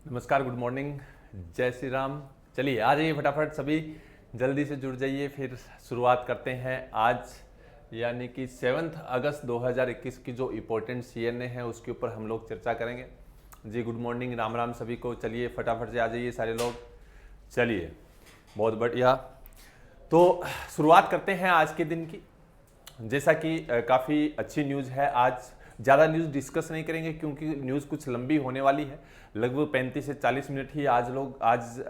नमस्कार, good morning, जय श्री राम। चलिए आ जाइए फटाफट, सभी जल्दी से जुड़ जाइए। फिर शुरुआत करते हैं आज यानी कि 7 अगस्त 2021 की जो इम्पोर्टेंट सीएनए है उसके ऊपर हम लोग चर्चा करेंगे। जी गुड मॉर्निंग, राम राम सभी को। चलिए फटाफट से आ जाइए सारे लोग। चलिए बहुत बढ़िया, तो शुरुआत करते हैं आज के दिन की। जैसा कि काफ़ी अच्छी न्यूज़ है। आज ज़्यादा न्यूज़ डिस्कस नहीं करेंगे क्योंकि न्यूज़ कुछ लंबी होने वाली है। लगभग 35 से 40 मिनट ही आज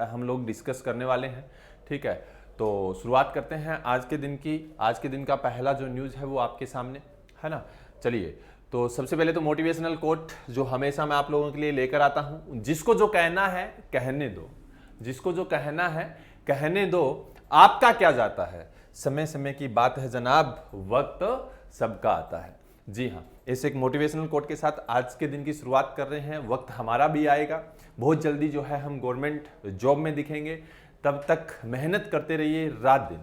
हम लोग डिस्कस करने वाले हैं। ठीक है, तो शुरुआत करते हैं आज के दिन की। आज के दिन का पहला जो न्यूज़ है वो आपके सामने है ना। चलिए, तो सबसे पहले तो मोटिवेशनल कोट जो हमेशा मैं आप लोगों के लिए लेकर आता हूँ, जिसको जो कहना है कहने दो, जिसको जो कहना है कहने दो, आपका क्या जाता है, समय समय की बात है जनाब, वक्त सबका आता है। जी हाँ, इस एक मोटिवेशनल कोट के साथ आज के दिन की शुरुआत कर रहे हैं। वक्त हमारा भी आएगा, बहुत जल्दी जो है हम गवर्नमेंट जॉब में दिखेंगे, तब तक मेहनत करते रहिए रात दिन।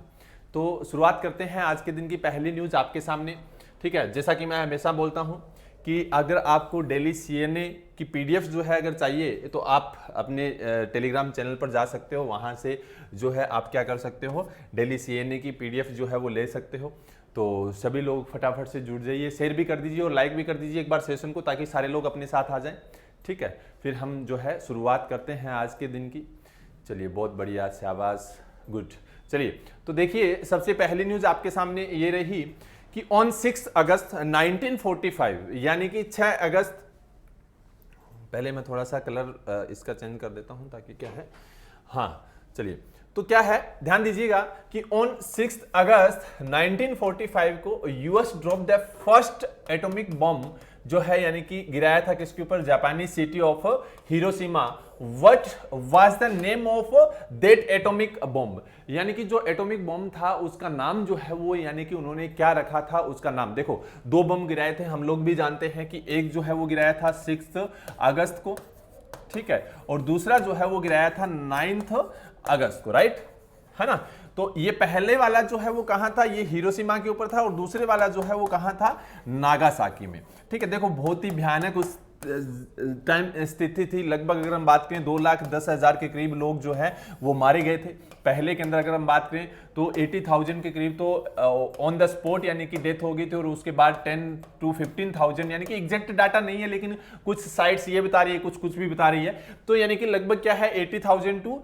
तो शुरुआत करते हैं आज के दिन की पहली न्यूज़ आपके सामने। ठीक है, जैसा कि मैं हमेशा बोलता हूँ कि अगर आपको डेली सीएनए की पीडीएफ जो है अगर चाहिए तो आप अपने टेलीग्राम चैनल पर जा सकते हो। वहाँ से जो है आप क्या कर सकते हो, डेली सीएनए की पीडीएफ जो है वो ले सकते हो। तो सभी लोग फटाफट से जुड़ जाइए, शेयर भी कर दीजिए और लाइक भी कर दीजिए एक बार सेशन को, ताकि सारे लोग अपने साथ आ जाएं। ठीक है, फिर हम जो है शुरुआत करते हैं आज के दिन की। चलिए बहुत बढ़िया, शाबाश, गुड। चलिए तो देखिए, सबसे पहली न्यूज़ आपके सामने ये रही कि ऑन 6 अगस्त 1945 यानी कि 6 अगस्त, पहले मैं थोड़ा सा कलर इसका चेंज कर देता हूं ताकि क्या है, हाँ चलिए, तो क्या है ध्यान दीजिएगा कि ऑन 6 अगस्त 1945 को US drop the first atomic bomb जो है यानी कि गिराया था किसके ऊपर, जापानी city of Hiroshima. What was the name of that atomic bomb, यानी कि जो एटॉमिक बॉम्ब था उसका नाम जो है वो यानी कि उन्होंने क्या रखा था उसका नाम। देखो, दो बम गिराए थे, हम लोग भी जानते हैं कि एक जो है वो गिराया था 6 अगस्त को, ठीक है, और दूसरा जो है वो गिराया था 9 अगस्त को, राइट है ना। तो ये पहले वाला जो है वो कहां था, ये हिरोशिमा के ऊपर था, और दूसरे वाला जो है वो कहां था, नागासाकी में। ठीक है, देखो बहुत ही भयानक उस टाइम स्थिति थी। लगभग अगर हम बात करें 2,10,000 के करीब लोग जो है वो मारे गए थे। पहले के अंदर अगर हम बात करें तो 80,000 के करीब तो ऑन द स्पॉट यानी कि डेथ हो गई थी, और उसके बाद 10 to 15,000 यानी कि एग्जैक्ट डाटा नहीं है, लेकिन कुछ साइट्स ये बता रही है, कुछ भी बता रही है। तो यानी कि लगभग क्या है 80,000 टू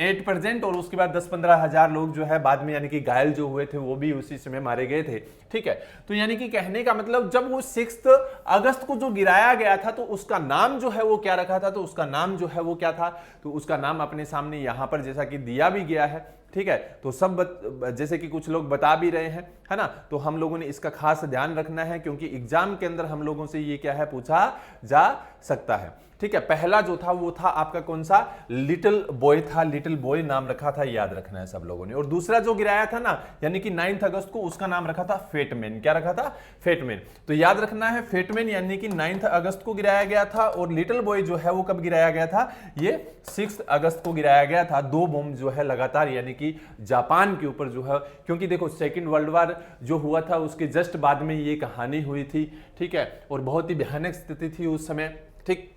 8%, और उसके बाद 10-15,000 लोग जो है बाद में यानी कि घायल जो हुए थे वो भी उसी समय मारे गए थे। ठीक है, तो यानी कि कहने का मतलब जब वो 6 अगस्त को जो गिराया गया था तो उसका नाम जो है वो क्या रखा था, तो उसका नाम जो है वो क्या था, तो उसका नाम अपने सामने यहां पर जैसा कि दिया भी गया है। ठीक है, तो सब जैसे कि कुछ लोग बता भी रहे हैं, है ना, तो हम लोगों ने इसका खास ध्यान रखना है क्योंकि एग्जाम के अंदर हम लोगों से ये क्या है पूछा जा सकता है। ठीक है, पहला जो था वो था आपका कौन सा, लिटिल बॉय था, लिटिल बॉय नाम रखा था, याद रखना है सब लोगों ने। और दूसरा जो गिराया था ना यानी कि 9 अगस्त को, उसका नाम रखा था फेटमैन। क्या रखा था, फेटमैन। तो याद रखना है फेटमैन यानी कि 9 अगस्त को गिराया गया था, और लिटिल बॉय जो है वो कब गिराया गया था, ये 6 अगस्त को गिराया गया था। दो बम जो है लगातार यानी कि जापान के ऊपर जो है, क्योंकि देखो सेकेंड वर्ल्ड वॉर जो हुआ था उसके जस्ट बाद में ये कहानी हुई थी। ठीक है, और बहुत ही भयानक स्थिति थी उस समय। ठीक,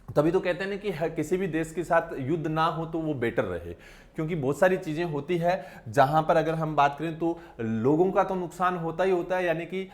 तभी तो कहते हैं ना कि किसी भी देश के साथ युद्ध ना हो तो वो बेटर रहे, क्योंकि बहुत सारी चीजें होती है जहां पर अगर हम बात करें तो लोगों का तो नुकसान होता ही होता है, यानी कि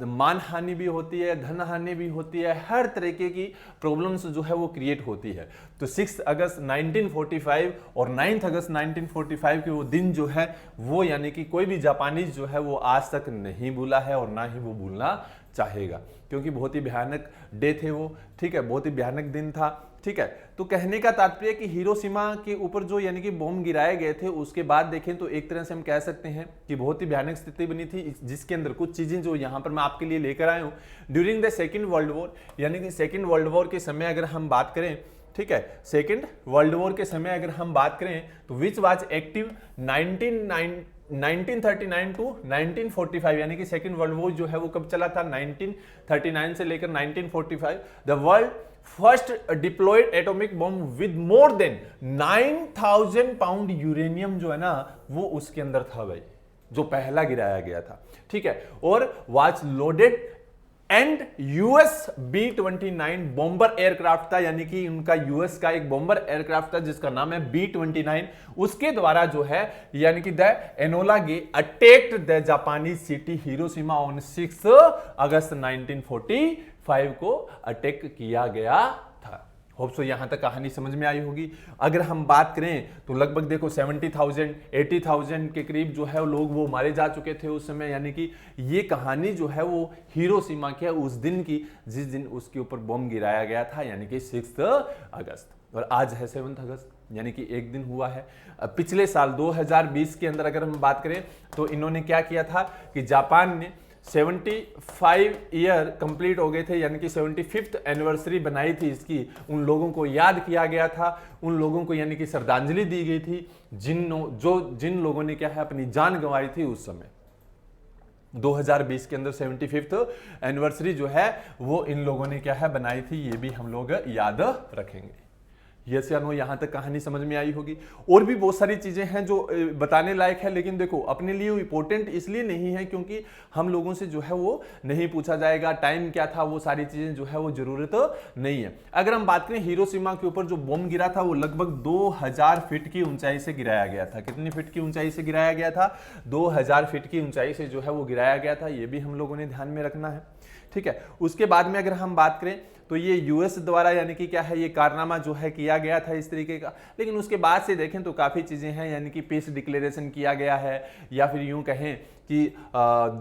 मान हानि भी होती है, धन हानि भी होती है, हर तरीके की प्रॉब्लम्स जो है वो क्रिएट होती है। तो 6 अगस्त 1945 और 9 अगस्त 1945 के वो दिन जो है वो यानी कि कोई भी जापानीज जो है वो आज तक नहीं भूला है और ना ही वो भूलना चाहेगा, क्योंकि बहुत ही भयानक डे थे वो। ठीक है, बहुत ही भयानक दिन था। ठीक है, तो कहने का तात्पर्य कि हिरोशिमा के ऊपर जो यानी कि बॉम्ब गिराए गए थे उसके बाद देखें तो एक तरह से हम कह सकते हैं कि बहुत ही भयानक स्थिति बनी थी, जिसके अंदर कुछ चीजें जो यहाँ पर मैं आपके लिए लेकर आया हूँ। During the second world war यानी कि सेकेंड वर्ल्ड वॉर के समय अगर हम बात करें, ठीक है, सेकेंड वर्ल्ड वॉर के समय अगर हम बात करें तो विच वाज एक्टिव 1939 टू 1945 यानी कि सेकेंड वर्ल्ड वॉर जो है वो कब चला था, 1939 से लेकर 1945। The world first deployed atomic bomb with more than 9,000 pound uranium जो है ना वो उसके अंदर था भाई, जो पहला गिराया गया था। ठीक है, और was loaded and US B-29 bomber aircraft था, यानी कि उनका यूएस का एक बॉम्बर एयरक्राफ्ट था जिसका नाम है B-29। उसके द्वारा जो है यानी कि the Enola Gay attacked the Japanese city Hiroshima on 6 August 1945 को अटैक किया गया था। होप सो यहां तक कहानी समझ में आई होगी। अगर हम बात करें तो लगभग देखो 70,000 80,000 के करीब जो है लोग वो मारे जा चुके थे उस समय, यानी कि ये कहानी जो है वो हिरोशिमा के उस दिन की जिस दिन उसके ऊपर बम गिराया गया था, यानी कि 6 अगस्त, और आज है 7 अगस्त, यानी कि एक दिन हुआ है। पिछले साल 2020 के अंदर अगर हम बात करें तो इन्होंने क्या किया था कि जापान ने 75 ईयर कंप्लीट हो गए थे, यानी कि 75th एनिवर्सरी बनाई थी इसकी। उन लोगों को याद किया गया था, उन लोगों को यानी कि श्रद्धांजलि दी गई थी जिन लोगों ने क्या है अपनी जान गंवाई थी उस समय। 2020 के अंदर 75th एनिवर्सरी जो है वो इन लोगों ने क्या है बनाई थी, ये भी हम लोग याद रखेंगे। यस या नो, यहां तक कहानी समझ में आई होगी। और भी बहुत सारी चीजें हैं जो बताने लायक है, लेकिन देखो अपने लिए वो इंपॉर्टेंट इसलिए नहीं है क्योंकि हम लोगों से जो है वो नहीं पूछा जाएगा टाइम क्या था, वो सारी चीजें जो है वो जरूरत नहीं है। अगर हम बात करें हिरोशिमा के ऊपर जो बम गिरा था वो लगभग 2000 फीट की ऊंचाई से गिराया गया था। कितनी फीट की ऊंचाई से गिराया गया था? 2000 फीट की ऊंचाई से जो है वो गिराया गया था। ये भी हम लोगों ने ध्यान में रखना है, ठीक है। उसके बाद में अगर हम बात करें तो ये यूएस द्वारा यानी कि क्या है ये कारनामा जो है किया गया था इस तरीके का, लेकिन उसके बाद से देखें तो काफ़ी चीज़ें हैं, यानी कि पीस डिक्लेरेशन किया गया है, या फिर यूं कहें कि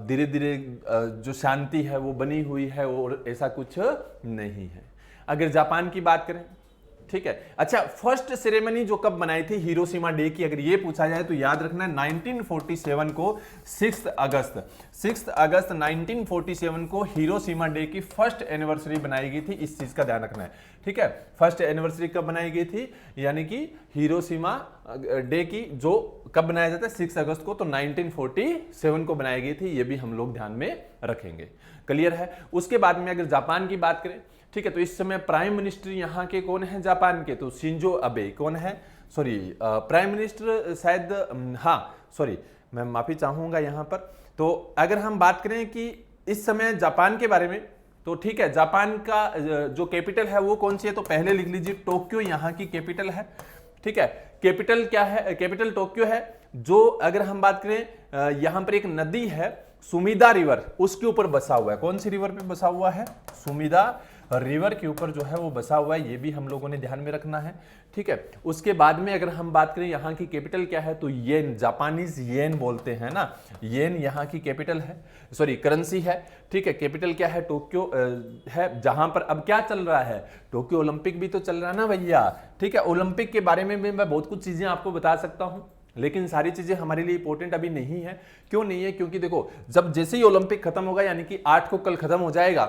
धीरे धीरे जो शांति है वो बनी हुई है, और ऐसा कुछ नहीं है। अगर जापान की बात करें, ठीक है। अच्छा, फर्स्ट सेरेमनी जो कब बनाई थी हिरोशिमा डे की, अगर ये पूछा जाए तो याद रखना 1947 को 6 अगस्त 1947 को हिरोशिमा डे की फर्स्ट एनिवर्सरी बनाई गई थी। इस चीज का ध्यान रखना है, ठीक है। फर्स्ट एनिवर्सरी कब बनाई गई थी, यानी कि हिरोशिमा डे की जो कब बनाया जाता है 6 अगस्त को, तो 1947 को बनाई गई थी। ये भी हम लोग ध्यान में रखेंगे, क्लियर है। उसके बाद में अगर जापान की बात करें, ठीक है, तो इस समय प्राइम मिनिस्टर यहाँ के कौन है जापान के, तो शिंजो अबे कौन है, सॉरी प्राइम मिनिस्टर शायद, हाँ सॉरी मैं माफी चाहूंगा यहाँ पर। तो अगर हम बात करें कि इस समय जापान के बारे में, तो ठीक है, जापान का जो कैपिटल है वो कौन सी है, तो पहले लिख लीजिए टोक्यो यहाँ की कैपिटल है, ठीक है। कैपिटल क्या है, कैपिटल टोक्यो है। जो अगर हम बात करें यहाँ पर एक नदी है सुमिदा रिवर, उसके ऊपर बसा हुआ है। कौन सी रिवर पे बसा हुआ है, सुमिदा रिवर के ऊपर जो है वो बसा हुआ है। ये भी हम लोगों ने ध्यान में रखना है, ठीक है। उसके बाद में अगर हम बात करें यहाँ की कैपिटल क्या है, तो येन, जापानीज येन बोलते हैं ना, येन यहाँ की कैपिटल है, सॉरी करेंसी है, ठीक है। कैपिटल क्या है, टोक्यो है। जहां पर अब क्या चल रहा है, टोक्यो ओलंपिक भी तो चल रहा है ना भैया, ठीक है। ओलंपिक के बारे में भी मैं बहुत कुछ चीजें आपको बता सकता हूं, लेकिन सारी चीजें हमारे लिए इंपॉर्टेंट अभी नहीं है। क्यों नहीं है, क्योंकि देखो जब जैसे ही ओलंपिक खत्म होगा, यानी कि 8 को कल खत्म हो जाएगा,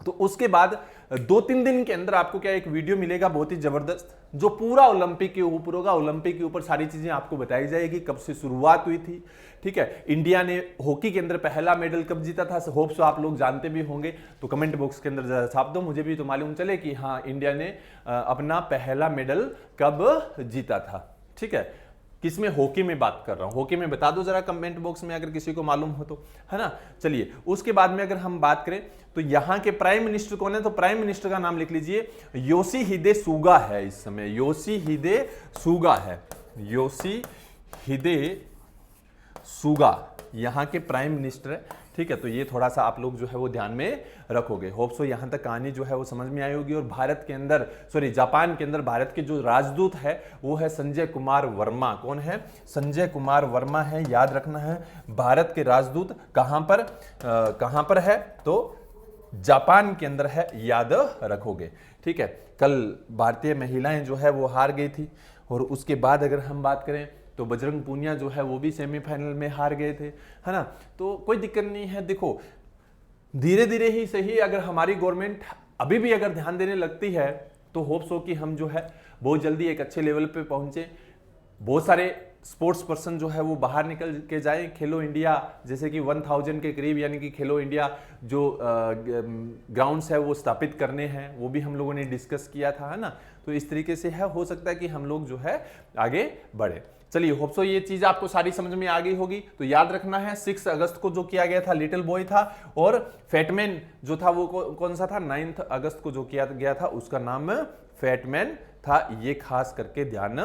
तो उसके बाद 2-3 दिन के अंदर आपको क्या एक वीडियो मिलेगा बहुत ही जबरदस्त, जो पूरा ओलंपिक के ऊपर होगा। ओलंपिक के ऊपर सारी चीजें आपको बताई जाएगी, कब से शुरुआत हुई थी, ठीक है। इंडिया ने हॉकी के अंदर पहला मेडल कब जीता था, होप सो आप लोग जानते भी होंगे, तो कमेंट बॉक्स के अंदर जरा छाप दो, मुझे भी तो मालूम चले कि हाँ इंडिया ने अपना पहला मेडल कब जीता था, ठीक है। किसमें, हॉकी में बात कर रहा हूं, हॉकी में बता दो जरा कमेंट बॉक्स में अगर किसी को मालूम हो तो, है ना। चलिए उसके बाद में अगर हम बात करें तो यहाँ के प्राइम मिनिस्टर कौन है, तो प्राइम मिनिस्टर का नाम लिख लीजिए योशिहिदे सुगा है। इस समय योशिहिदे सुगा है, योशिहिदे सुगा यहाँ के प्राइम मिनिस्टर है, ठीक है। तो ये थोड़ा सा आप लोग जो है वो ध्यान में रखोगे। होप सो यहाँ तक कहानी जो है वो समझ में आई होगी। और भारत के अंदर, सॉरी जापान के अंदर भारत के जो राजदूत है वो है संजय कुमार वर्मा। कौन है, संजय कुमार वर्मा है, याद रखना है। भारत के राजदूत कहां पर है, तो जापान के अंदर है, याद रखोगे, ठीक है। कल भारतीय महिलाएं जो है वो हार गई थी, और उसके बाद अगर हम बात करें तो बजरंग पूनिया जो है वो भी सेमीफाइनल में हार गए थे, है ना। तो कोई दिक्कत नहीं है, देखो धीरे धीरे ही सही, अगर हमारी गवर्नमेंट अभी भी अगर ध्यान देने लगती है तो होप्स हो कि हम जो है बहुत जल्दी एक अच्छे लेवल पे पहुंचे। बहुत सारे स्पोर्ट्स पर्सन जो है वो बाहर निकल के जाएं, खेलो इंडिया जैसे कि 1000 के करीब, यानी कि खेलो इंडिया जो ग्राउंड्स है वो स्थापित करने हैं, वो भी हम लोगों ने डिस्कस किया था, है ना। तो इस तरीके से है, हो सकता है कि हम लोग जो है आगे बढ़े। चलिए होप सो ये चीज आपको सारी समझ में आ गई होगी। तो याद रखना है 6 अगस्त को जो किया गया था लिटिल बॉय था, और फैटमैन जो था वो कौन सा था, 9 अगस्त को जो किया गया था उसका नाम फैटमैन था। ये खास करके ध्यान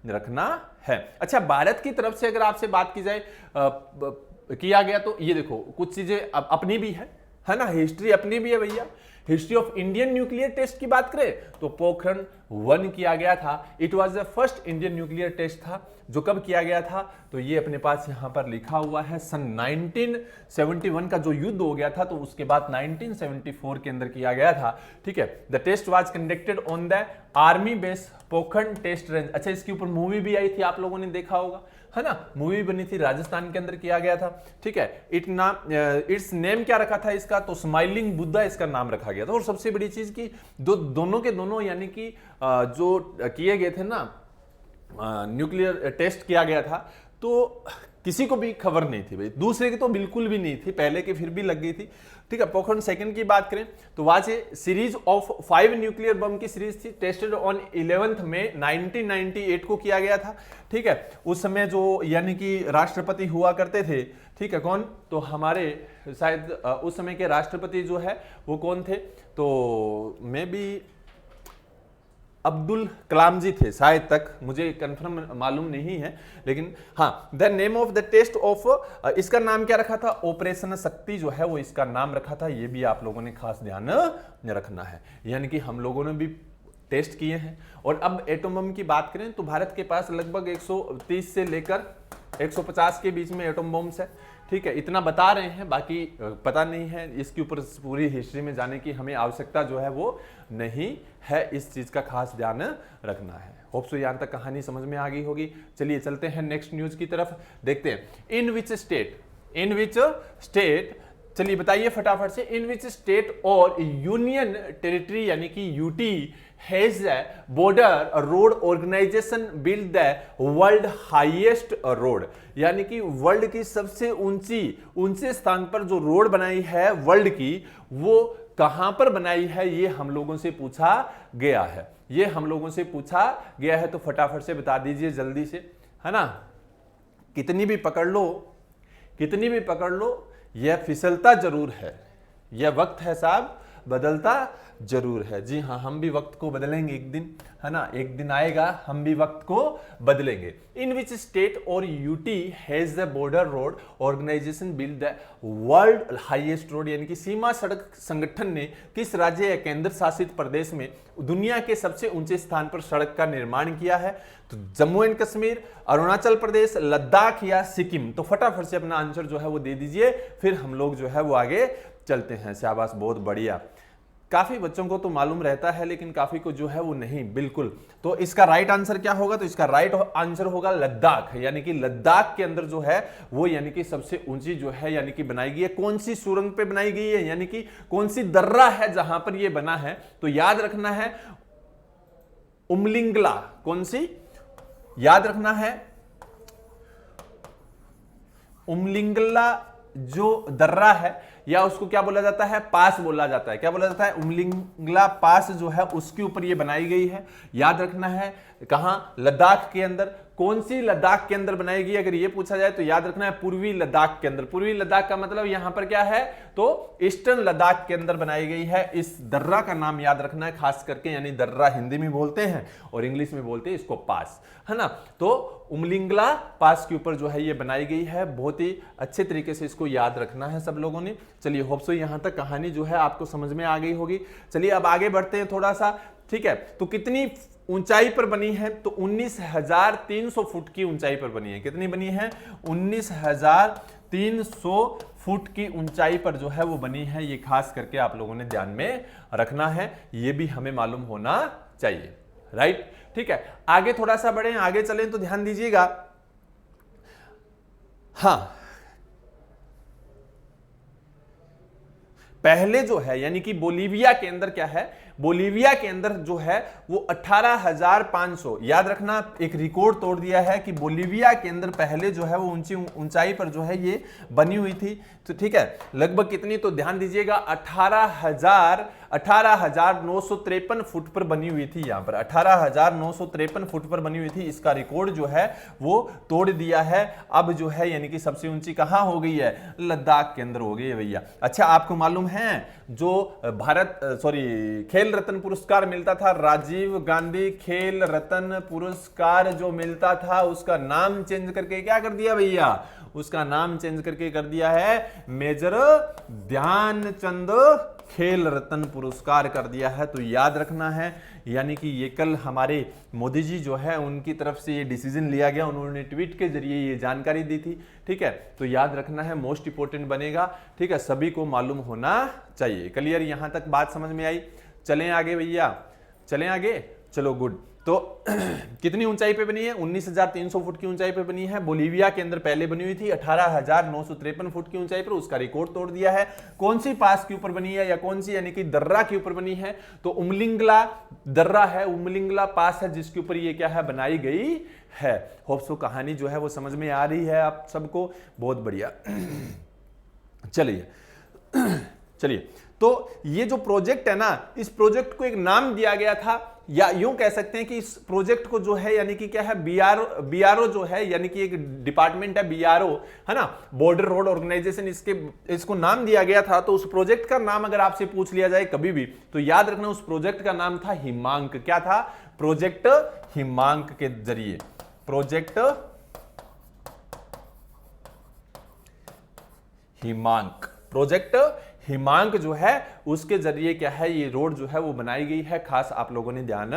रखना है। अच्छा, भारत की तरफ से अगर आपसे बात की जाए किया गया, तो ये देखो कुछ चीजें अपनी भी है ना, हिस्ट्री अपनी भी है भैया। History of Indian nuclear test की बात करें तो पोखरण 1 किया गया था। It was the first Indian nuclear test था। जो कब किया गया था, तो ये अपने पास यहां पर लिखा हुआ है, सन 1971 का जो युद्ध हो गया था, तो उसके बाद 1974 के अंदर किया गया था। ठीक है, the test was conducted on the army base Pokhran test range. अच्छा, इसके ऊपर मूवी भी आई थी, आप लोगों ने देखा होगा, है ना, मूवी बनी थी, राजस्थान के अंदर किया गया था। ठीक है, इट्स नेम क्या रखा था इसका, तो स्माइलिंग बुद्धा इसका नाम रखा गया था। और सबसे बड़ी चीज की दोनों के दोनों यानी कि जो किए गए थे ना, न्यूक्लियर टेस्ट किया गया था, तो किसी को भी खबर नहीं थी भाई, दूसरे की तो बिल्कुल भी नहीं थी, पहले की फिर भी लग गई थी। ठीक है, पोखरण 2 की बात करें तो वहां से सीरीज ऑफ 5 न्यूक्लियर बम की सीरीज थी, टेस्टेड ऑन 11 मई 1998 को किया गया था। ठीक है, उस समय जो यानी कि राष्ट्रपति हुआ करते थे, ठीक है, कौन, तो हमारे शायद उस समय के राष्ट्रपति जो है वो कौन थे, तो मे बी अब्दुल कलाम जी थे शायद, तक मुझे कंफर्म मालूम नहीं है, लेकिन हाँ, the name of the test of, इसका नाम क्या रखा था, ऑपरेशन शक्ति जो है वो इसका नाम रखा था। ये भी आप लोगों ने खास ध्यान रखना है, यानी कि हम लोगों ने भी टेस्ट किए हैं। और अब एटम बम की बात करें तो भारत के पास लगभग 130 से लेकर 150 के बीच में एटम बम्स है। ठीक है, इतना बता रहे हैं, बाकी पता नहीं है, इसके ऊपर पूरी हिस्ट्री में जाने की हमें आवश्यकता जो है वो नहीं है, इस चीज का खास ध्यान रखना है। होप सो यहां तक कहानी समझ में आ गई होगी। चलिए चलते हैं नेक्स्ट न्यूज की तरफ, देखते हैं इन विच स्टेट, चलिए बताइए फटाफट से, इन विच स्टेट और यूनियन टेरिटरी यानी कि UT has border road organisation build the world highest road, यानी कि वर्ल्ड की सबसे ऊंचे स्थान पर जो रोड बनाई है वर्ल्ड की, वो कहां पर बनाई है, ये हम लोगों से पूछा गया है। ये हम लोगों से पूछा गया है, तो फटाफट से बता दीजिए जल्दी से, है ना, कितनी भी पकड़ लो, यह फिसलता जरूर है, यह वक्त है साहब बदलता जरूर है। जी हाँ, हम भी वक्त को बदलेंगे एक दिन, है ना, एक दिन आएगा हम भी वक्त को बदलेंगे। इन विच स्टेट और UT has the border road organisation build the world highest road, यानी कि सीमा सड़क संगठन ने किस राज्य या केंद्र शासित प्रदेश में दुनिया के सबसे ऊंचे स्थान पर सड़क का निर्माण किया है, तो जम्मू एंड कश्मीर, अरुणाचल प्रदेश, लद्दाख या सिक्किम। तो फटाफट से अपना आंसर जो है वो दे दीजिए, फिर हम लोग जो है वो आगे चलते हैं। शाबाश, बहुत बढ़िया। काफी बच्चों को तो मालूम रहता है, लेकिन काफी को जो है वो नहीं, बिल्कुल। तो इसका राइट आंसर क्या होगा, तो इसका राइट आंसर होगा लद्दाख, यानी कि लद्दाख के अंदर जो है वो यानी कि सबसे ऊंची जो है यानी कि बनाई गई है। कौन सी सुरंग पे बनाई गई है, यानी कि कौन सी दर्रा है जहां पर ये बना है, तो याद रखना है उमलिंगला। कौन सी, याद रखना है उमलिंगला जो दर्रा है, या उसको क्या बोला जाता है, पास बोला जाता है। क्या बोला जाता है, उमलिंगला पास जो है उसके ऊपर ये बनाई गई है। याद रखना है कहां, लद्दाख के अंदर। कौन सी लद्दाख के अंदर बनाई गई, अगर ये पूछा जाए तो याद रखना है पूर्वी लद्दाख के अंदर। पूर्वी लद्दाख का मतलब यहां पर क्या है, तो ईस्टर्न लद्दाख के अंदर बनाई गई है। इस दर्रा का नाम याद रखना है खास करके, यानी दर्रा हिंदी में बोलते हैं और इंग्लिश में बोलते हैं इसको पास, है ना। तो उमलिंगला पास के ऊपर जो है ये बनाई गई है। बहुत ही अच्छे तरीके से इसको याद रखना है सब लोगों ने। चलिए होप सो यहां तक कहानी जो है आपको समझ में आ गई होगी। चलिए अब आगे बढ़ते हैं थोड़ा सा, ठीक है। तो कितनी ऊंचाई पर बनी है, तो 19,300 फुट की ऊंचाई पर बनी है। कितनी बनी है, 19,300 फुट की ऊंचाई पर जो है वो बनी है। ये खास करके आप लोगों ने ध्यान में रखना है, ये भी हमें मालूम होना चाहिए, राइट। ठीक है, आगे थोड़ा सा बढ़े, आगे चलें तो ध्यान दीजिएगा। हाँ, पहले जो है यानी कि बोलीविया के अंदर क्या है, बोलीविया के अंदर जो है वो 18,500, याद रखना, एक रिकॉर्ड तोड़ दिया है कि बोलीविया के अंदर पहले जो है वो ऊंचाई पर जो है ये बनी हुई थी। तो ठीक है, लगभग कितनी, तो ध्यान दीजिएगा 18,000 18,953 फुट पर बनी हुई थी। यहां पर 18,953 फुट पर बनी हुई थी। इसका रिकॉर्ड जो है वो तोड़ दिया है। अब जो है यानी कि सबसे ऊंची कहां हो गई है, लद्दाख के अंदर हो गई है भैया। अच्छा, आपको मालूम है जो खेल रत्न पुरस्कार मिलता था, राजीव गांधी खेल रत्न पुरस्कार जो मिलता था, उसका नाम चेंज करके क्या कर दिया भैया, उसका नाम चेंज करके कर दिया है मेजर ध्यानचंद खेल रत्न पुरस्कार कर दिया है। तो याद रखना है, यानी कि ये कल हमारे मोदी जी जो है उनकी तरफ से ये डिसीजन लिया गया, उन्होंने ट्वीट के जरिए ये जानकारी दी थी। ठीक है, तो याद रखना है, मोस्ट इंपोर्टेंट बनेगा। ठीक है, सभी को मालूम होना चाहिए। क्लियर, यहां तक बात समझ में आई। चलें आगे भैया, चलें आगे, चलो गुड। तो कितनी ऊंचाई पे बनी है, 19,300 फुट की ऊंचाई पे बनी है। बोलीविया के अंदर पहले बनी हुई थी 18,953 फुट की ऊंचाई पर, उसका रिकॉर्ड तोड़ दिया है। कौन सी पास के ऊपर बनी है, या कौन सी यानी कि दर्रा के ऊपर बनी है, तो उमलिंगला दर्रा है, उमलिंगला पास है, जिसके ऊपर ये क्या है, बनाई गई है। होप सो कहानी जो है वो समझ में आ रही है आप सबको, बहुत बढ़िया। चलिए, तो ये जो प्रोजेक्ट है ना, इस प्रोजेक्ट को एक नाम दिया गया था, या यूं कह सकते हैं कि इस प्रोजेक्ट को जो है यानी कि क्या है, बीआरओ जो है यानी कि एक डिपार्टमेंट है बीआरओ, है ना, बॉर्डर रोड ऑर्गेनाइजेशन, इसको नाम दिया गया था। तो उस प्रोजेक्ट का नाम अगर आपसे पूछ लिया जाए कभी भी, तो याद रखना उस प्रोजेक्ट का नाम था हिमांक। क्या था, प्रोजेक्ट हिमांक के जरिए, प्रोजेक्ट हिमांक, प्रोजेक्ट हिमांक जो है उसके जरिए क्या है, ये रोड जो है वो बनाई गई है। खास आप लोगों ने ध्यान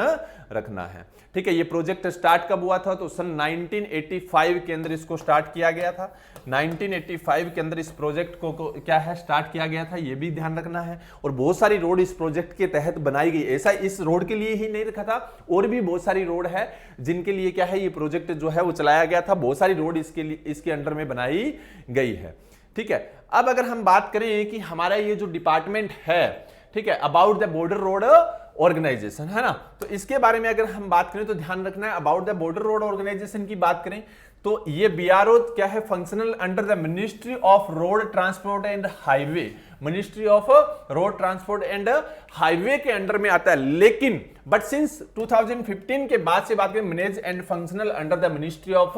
रखना है। ठीक है, ये प्रोजेक्ट स्टार्ट कब हुआ था, तो सन 1985 के अंदर इसको स्टार्ट किया गया था। 1985 के अंदर इस प्रोजेक्ट को क्या है, स्टार्ट किया गया था, ये भी ध्यान रखना है। और बहुत सारी रोड इस प्रोजेक्ट के तहत बनाई गई। ऐसा इस रोड के लिए ही नहीं रखा था, और भी बहुत सारी रोड है जिनके लिए क्या है, ये प्रोजेक्ट जो है वो चलाया गया था। बहुत सारी रोड इसके अंडर में बनाई गई है। ठीक है, अब अगर हम बात करें कि हमारा ये जो डिपार्टमेंट है, ठीक है, about the border road organisation, है ना, तो इसके बारे में अगर हम बात करें तो ध्यान रखना है, about the border road organisation की बात करें तो ये बीआरओ क्या है, functional under the ministry of road transport and highway, ministry of road transport and highway के अंडर में आता है। लेकिन बट सिंस 2015 के बाद से बात करें, manage and functional under the ministry of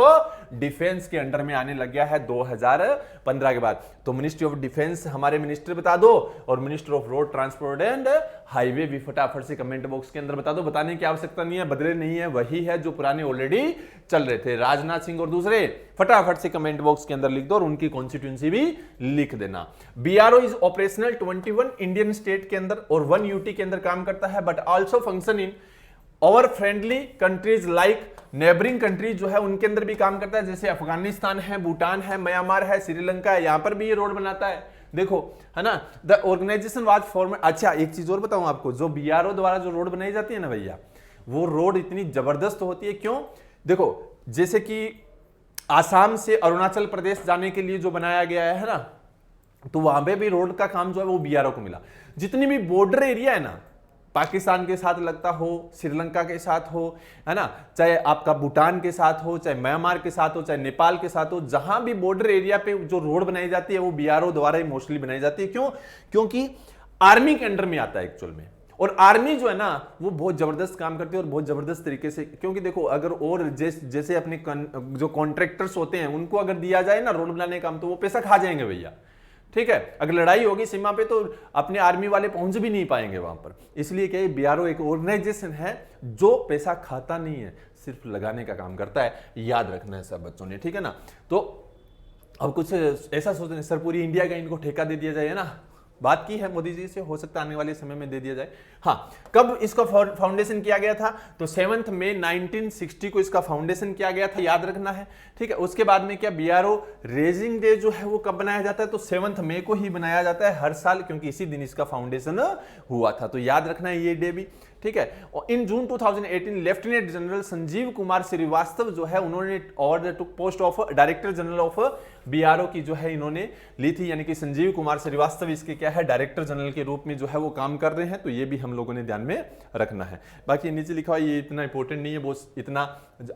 defence के अंडर में आने लग गया है 2015 के बाद। तो मिनिस्ट्री ऑफ डिफेंस हमारे मिनिस्टर बता दो, और minister of road transport and highway भी फटाफट से कमेंट बॉक्स के अंदर बता दो। बताने की आवश्यकता नहीं है, बदले नहीं है, वही है जो पुराने ऑलरेडी चल रहे थे, राजनाथ सिंह और दूसरे। फटाफट से कमेंट बॉक्स के अंदर लिख दो और उनकी कॉन्स्टिट्यूंसी भी लिख देना। BRO is operational 21 Indian state के अंदर और 1 यूटी के अंदर काम करता है, बट ऑल्सो फंक्शन इन और friendly countries like neighbouring countries जो है उनके अंदर भी काम करता है, जैसे अफगानिस्तान है, भूटान है, म्यांमार है, श्रीलंका है, यहां पर भी ये रोड बनाता है। देखो, है ना, द ऑर्गेनाइजेशन वाज फॉर्म। अच्छा, एक चीज और बताऊं आपको, जो बीआरओ द्वारा जो रोड बनाई जाती है ना भैया, वो रोड इतनी जबरदस्त होती है। क्यों, देखो, जैसे कि आसाम से अरुणाचल प्रदेश जाने के लिए जो बनाया गया है ना, तो वहां पे भी रोड का काम जो है वो बीआरओ को मिला। जितनी भी बॉर्डर एरिया है ना, पाकिस्तान के साथ लगता हो, श्रीलंका के साथ हो, है ना, चाहे आपका भूटान के साथ हो, चाहे म्यांमार के साथ हो, चाहे नेपाल के साथ हो, जहां भी बॉर्डर एरिया पे जो रोड बनाई जाती है वो बीआरओ द्वारा ही मोस्टली बनाई जाती है। क्यों, क्योंकि आर्मी के अंडर में आता है एक्चुअल में, और आर्मी जो है ना वो बहुत जबरदस्त काम करती है और बहुत जबरदस्त तरीके से। क्योंकि देखो, अगर और जैसे अपने जो कॉन्ट्रैक्टर्स होते हैं उनको अगर दिया जाए ना रोड बनाने का काम, तो वो पैसा खा जाएंगे भैया। ठीक है, अगर लड़ाई होगी सीमा पे तो अपने आर्मी वाले पहुंच भी नहीं पाएंगे वहां पर। इसलिए क्या, बीआरओ एक ऑर्गेनाइजेशन है जो पैसा खाता नहीं है, सिर्फ लगाने का काम करता है। याद रखना है सब बच्चों ने, ठीक है ना। तो अब कुछ ऐसा सोचते हैं, सर पूरी इंडिया का इनको ठेका दे दिया जाए ना, बात की है मोदी जी से, हो सकता है आने वाले समय में दे दिया जाए। हाँ, कब इसका फाउंडेशन किया गया था, तो 7 मई 1960 को इसका फाउंडेशन किया गया था, याद रखना है। ठीक है, उसके बाद में क्या, बीआरओ रेजिंग डे जो है वो कब बनाया जाता है, तो 7 मई को ही बनाया जाता है हर साल, क्योंकि इसी दिन इसका फाउंडेशन हुआ था। तो याद रखना है ये डे भी। ठीक है, और in June 2018 lieutenant general Sanjeev Kumar Shrivastava जो है उन्होंने order to post of director general of BRO की जो है इन्होंने ली थी, यानी कि संजीव कुमार श्रीवास्तव इसके क्या है, डायरेक्टर जनरल के रूप में जो है वो काम कर रहे हैं। तो ये भी हम लोगों ने ध्यान में रखना है। बाकी नीचे लिखा हुआ ये इतना इंपॉर्टेंट नहीं है, वो इतना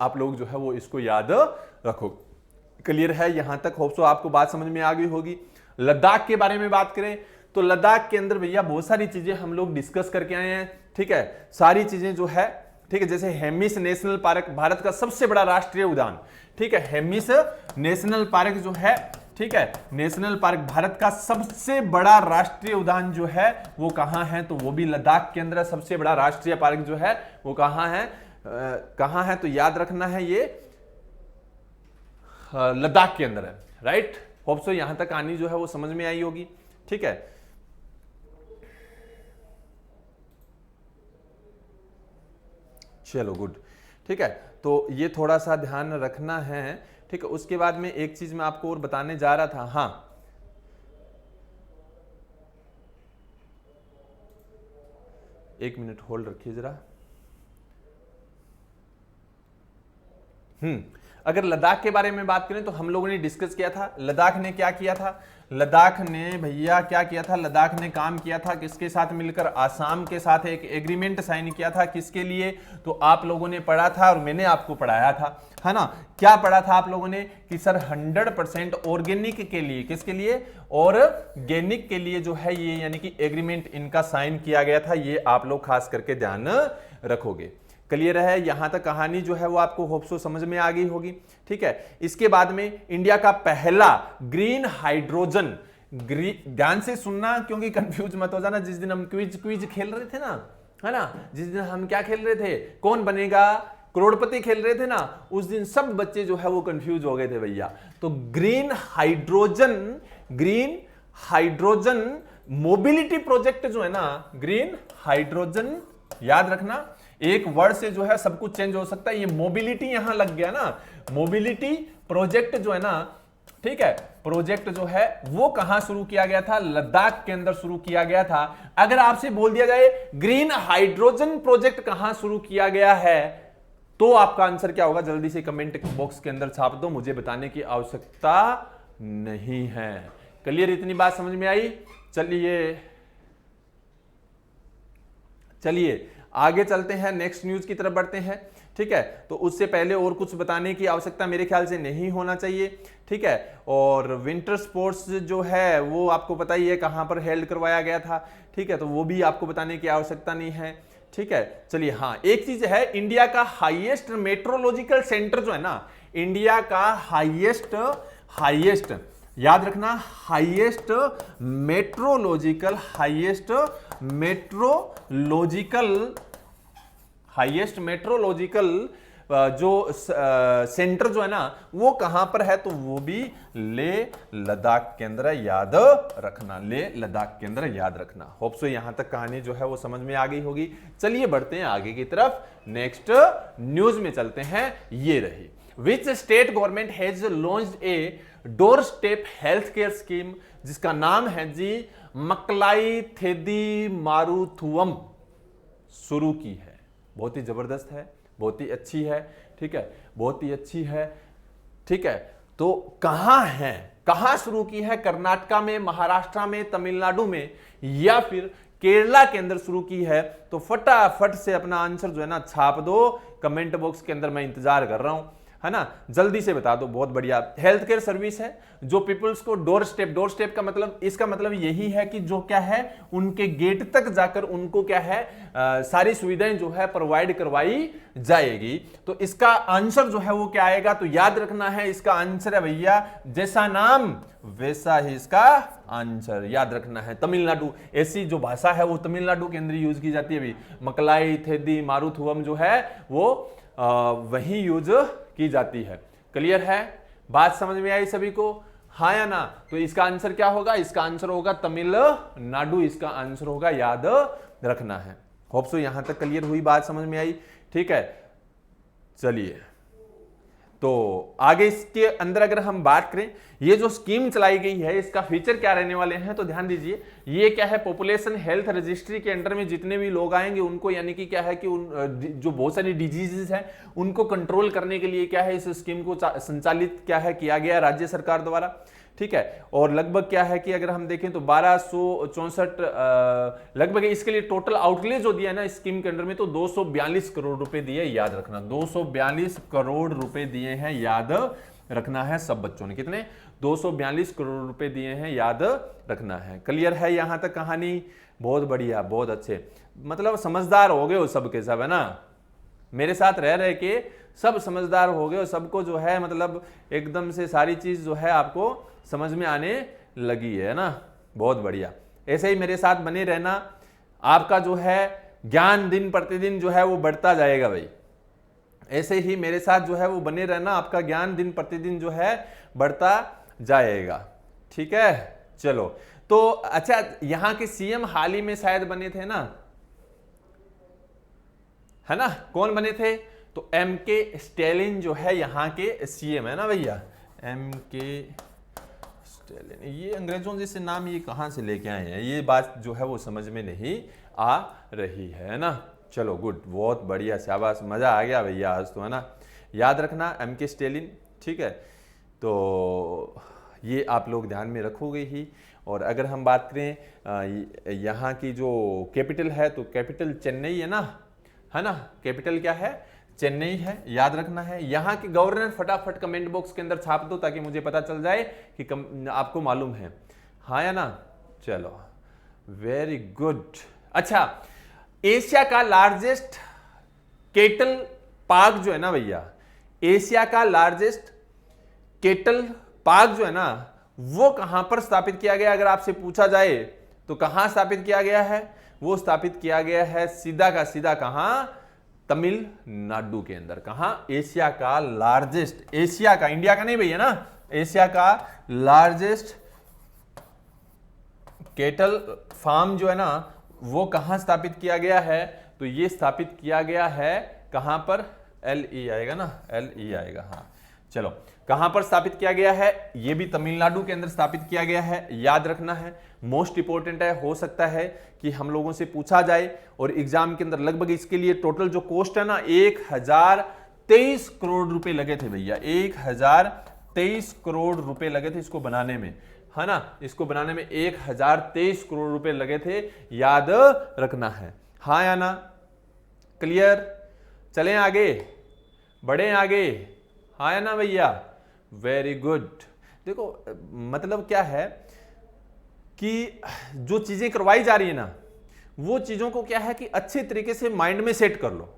आप लोग जो है वो इसको याद रखो। क्लियर है यहां तक, होप सो आपको बात समझ में आ गई होगी। लद्दाख के बारे में बात करें तो लद्दाख के अंदर भैया बहुत सारी चीजें हम लोग डिस्कस करके आए हैं, ठीक है, सारी चीजें जो है, ठीक है, जैसे हेमिस नेशनल पार्क भारत का सबसे बड़ा राष्ट्रीय उद्यान, ठीक है, हेमिस नेशनल पार्क जो है, ठीक है, नेशनल पार्क भारत का सबसे बड़ा राष्ट्रीय उद्यान जो है वो कहां है, तो वो भी लद्दाख के अंदर। सबसे बड़ा राष्ट्रीय पार्क जो है वो कहां है, कहां है, तो याद रखना है ये लद्दाख के अंदर है, राइट। होप सो यहां तक कहानी जो है वो समझ में आई होगी, ठीक है। चलो गुड, ठीक है, तो ये थोड़ा सा ध्यान रखना है, ठीक है। उसके बाद में एक चीज मैं आपको और बताने जा रहा था, हाँ, एक मिनट होल्ड रखिए जरा। अगर लद्दाख के बारे में बात करें तो हम लोगों ने डिस्कस किया था, लद्दाख ने क्या किया था, लद्दाख ने भैया क्या किया था, लद्दाख ने काम किया था किसके साथ मिलकर, आसाम के साथ एक एग्रीमेंट साइन किया था, किसके लिए, तो आप लोगों ने पढ़ा था और मैंने आपको पढ़ाया था, है ना। क्या पढ़ा था आप लोगों ने कि सर 100% ऑर्गेनिक के लिए, किसके लिए, ऑर्गेनिक के लिए जो है ये यानी कि एग्रीमेंट इनका साइन किया गया था, ये आप लोग खास करके ध्यान रखोगे। क्लियर है, यहां तक कहानी जो है वो आपको होप सो समझ में आ गई होगी, ठीक है। इसके बाद में इंडिया का पहला ग्रीन हाइड्रोजन, ध्यान से सुनना क्योंकि कंफ्यूज मत हो जाना, जिस दिन हम क्विज खेल रहे थे ना, है ना, जिस दिन हम क्या खेल रहे थे, कौन बनेगा करोड़पति खेल रहे थे ना, उस दिन सब बच्चे जो है वो कंफ्यूज हो गए थे भैया। तो ग्रीन हाइड्रोजन मोबिलिटी प्रोजेक्ट जो है ना, ग्रीन हाइड्रोजन, याद रखना एक वर्ड से जो है सब कुछ चेंज हो सकता है, ये मोबिलिटी यहां लग गया ना, मोबिलिटी प्रोजेक्ट जो है ना, ठीक है, प्रोजेक्ट जो है वो कहां शुरू किया गया था, लद्दाख के अंदर शुरू किया गया था। अगर आपसे बोल दिया जाए ग्रीन हाइड्रोजन प्रोजेक्ट कहां शुरू किया गया है, तो आपका आंसर क्या होगा, जल्दी से कमेंट बॉक्स के अंदर छाप दो, मुझे बताने की आवश्यकता नहीं है। क्लियर, इतनी बात समझ में आई। चलिए आगे चलते हैं, नेक्स्ट न्यूज की तरफ बढ़ते हैं, ठीक है। तो उससे पहले और कुछ बताने की आवश्यकता मेरे ख्याल से नहीं होना चाहिए, ठीक है। और विंटर स्पोर्ट्स जो है वो आपको पता ही है कहां पर हेल्ड करवाया गया था, ठीक है, तो वो भी आपको बताने की आवश्यकता नहीं है, ठीक है। चलिए हाँ, एक चीज है, इंडिया का हाईएस्ट मेट्रोलॉजिकल सेंटर जो है ना, इंडिया का हाईएस्ट याद रखना, हाईएस्ट मेट्रोलॉजिकल जो सेंटर जो है ना वो कहां पर है, तो वो भी लेह लद्दाख के अंदर है, याद रखना, लेह लद्दाख के अंदर याद रखना। होप सो यहां तक कहानी जो है वो समझ में आ गई होगी। चलिए बढ़ते हैं आगे की तरफ, नेक्स्ट न्यूज में चलते हैं। ये रही, which state government has launched a door step health care scheme, जिसका नाम है जी मकलाई थेदी मारुथुवम, शुरू की है। बहुत ही जबरदस्त है, बहुत ही अच्छी है, ठीक है, बहुत ही अच्छी है, ठीक है। तो कहां है, कहां शुरू की है, कर्नाटका में, महाराष्ट्र में, तमिलनाडु में या फिर केरला के अंदर शुरू की है, तो फटाफट से अपना आंसर जो है ना छाप दो कमेंट बॉक्स के अंदर, मैं इंतजार कर रहा हूं, है ना, जल्दी से बता दो। बहुत बढ़िया, हेल्थ केयर सर्विस है जो पीपल्स को डोर स्टेप का मतलब, इसका मतलब यही है कि जो क्या है उनके गेट तक जाकर उनको क्या है सारी सुविधाएं जो है प्रोवाइड करवाई जाएगी। तो इसका आंसर जो है वो क्या आएगा, तो याद रखना है इसका आंसर है भैया, जैसा नाम वैसा ही इसका आंसर, याद रखना है तमिलनाडु। ऐसी जो भाषा है वो तमिलनाडु के अंदर यूज की जाती है अभी, मकलाई थेदी मारुथुवम जो है वो वही यूज की जाती है। क्लियर है, बात समझ में आई सभी को, हाँ या ना। तो इसका आंसर क्या होगा, इसका आंसर होगा तमिलनाडु, इसका आंसर होगा, याद रखना है। होप सो यहां तक क्लियर हुई, बात समझ में आई, ठीक है। चलिए तो आगे इसके अंदर अगर हम बात करें, ये जो स्कीम चलाई गई है इसका फीचर क्या रहने वाले हैं, तो ध्यान दीजिए, ये क्या है, पॉपुलेशन हेल्थ रजिस्ट्री के अंडर में जितने भी लोग आएंगे उनको यानी कि क्या है कि जो बहुत सारी डिजीजेस हैं उनको कंट्रोल करने के लिए क्या है इस स्कीम को संचालित क्या है किया गया राज्य सरकार द्वारा, ठीक है। और लगभग क्या है कि अगर हम देखें तो 1264 लगभग इसके लिए टोटल आउटले जो दिया है ना स्कीम के अंडर में, तो 242 करोड़ रुपए दिए, याद रखना 242 करोड़ रुपए दिए हैं, याद रखना है सब बच्चों ने, कितने 242 करोड़ रुपए दिए हैं, याद रखना है। क्लियर है यहां तक कहानी? बहुत बढ़िया, बहुत अच्छे, मतलब समझदार हो गए हो सब के सब, है ना। मेरे साथ रह रहे के सब समझदार हो गए हो, सबको जो है मतलब एकदम से सारी चीज जो है आपको समझ में आने लगी है ना। बहुत बढ़िया, ऐसे ही मेरे साथ बने रहना, आपका जो है ज्ञान दिन प्रतिदिन जो है वो बढ़ता जाएगा भाई। ऐसे ही मेरे साथ जो है वो बने रहना, आपका ज्ञान दिन प्रतिदिन जो है बढ़ता जाएगा। ठीक है, चलो। तो अच्छा, यहां के सीएम हाल ही में शायद बने थे ना, है ना? कौन बने थे? तो एमके स्टैलिन जो है यहाँ के सीएम है ना भैया, एमके स्टैलिन। ये अंग्रेजों जैसे नाम ये कहाँ से लेके आए हैं, ये बात जो है वो समझ में नहीं आ रही है ना। चलो गुड, बहुत बढ़िया, शाबाश, मजा आ गया भैया आज तो, है ना। याद रखना एमके स्टैलिन, ठीक है। तो ये आप लोग ध्यान में रखोगे ही। और अगर हम बात करें यहाँ की जो कैपिटल है, तो कैपिटल चेन्नई है ना, कैपिटल क्या है? चेन्नई है, याद रखना है। यहाँ के गवर्नर फटाफट कमेंट बॉक्स के अंदर छाप दो ताकि मुझे पता चल जाए कि आपको मालूम है, हाँ या ना। चलो, वेरी गुड। अच्छा, एशिया का लार्जेस्ट केटल पार्क जो है ना भैया, एशिया का लार्जेस्ट केटल पार्क जो है ना, वो कहां पर स्थापित किया गया? अगर आपसे पूछा जाए तो कहां स्थापित किया गया है? वो स्थापित किया गया है सीधा का सीधा कहां? तमिलनाडु के अंदर। कहां? एशिया का लार्जेस्ट, एशिया का, इंडिया का नहीं भैया ना, एशिया का लार्जेस्ट केटल फार्म जो है ना, वो कहां स्थापित किया गया है? तो ये स्थापित किया गया है कहां पर? LE आएगा ना, LE आएगा, हाँ। चलो, कहां पर स्थापित किया गया है? ये भी तमिलनाडु के अंदर स्थापित किया गया है, याद रखना है, मोस्ट इंपोर्टेंट है। हो सकता है कि हम लोगों से पूछा जाए और एग्जाम के अंदर लगभग इसके लिए टोटल जो कॉस्ट है ना, 1023 करोड़ रुपए लगे थे भैया, 1023 करोड़ रुपए लगे थे इसको बनाने में, है ना। इसको बनाने में 1023 करोड़ रुपए लगे थे, याद रखना है, हाँ या ना। क्लियर? चलें आगे, बढ़े आगे, हाँ या ना भैया? Very good. देखो मतलब क्या है कि जो चीजें करवाई जा रही है ना, वो चीजों को क्या है कि अच्छे तरीके से माइंड में सेट कर लो,